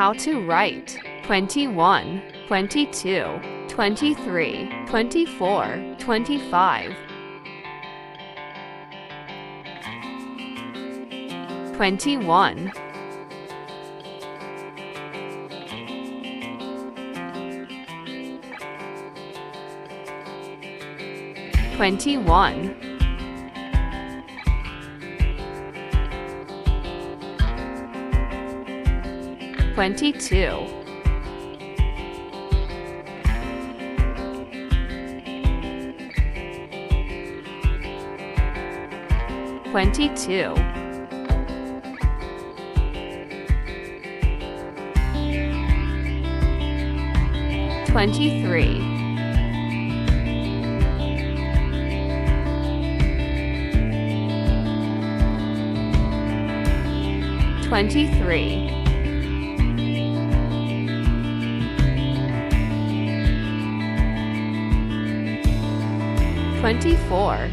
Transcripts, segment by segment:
how to write. 21, 22, 23, 24, 25. 21, 21, 22, 22, 23, 23, 24,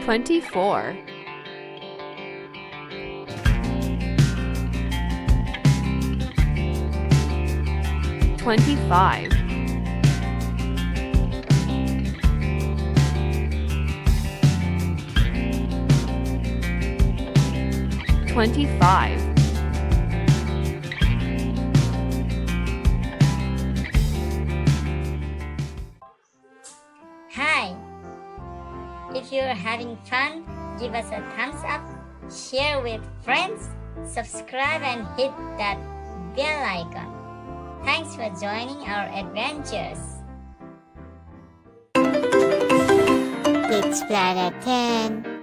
24, 25, 25, 'Hi'. If you're having fun, give us a thumbs up, share with friends, subscribe and hit that bell icon. Thanks for joining our adventures. KidZ Planet 10.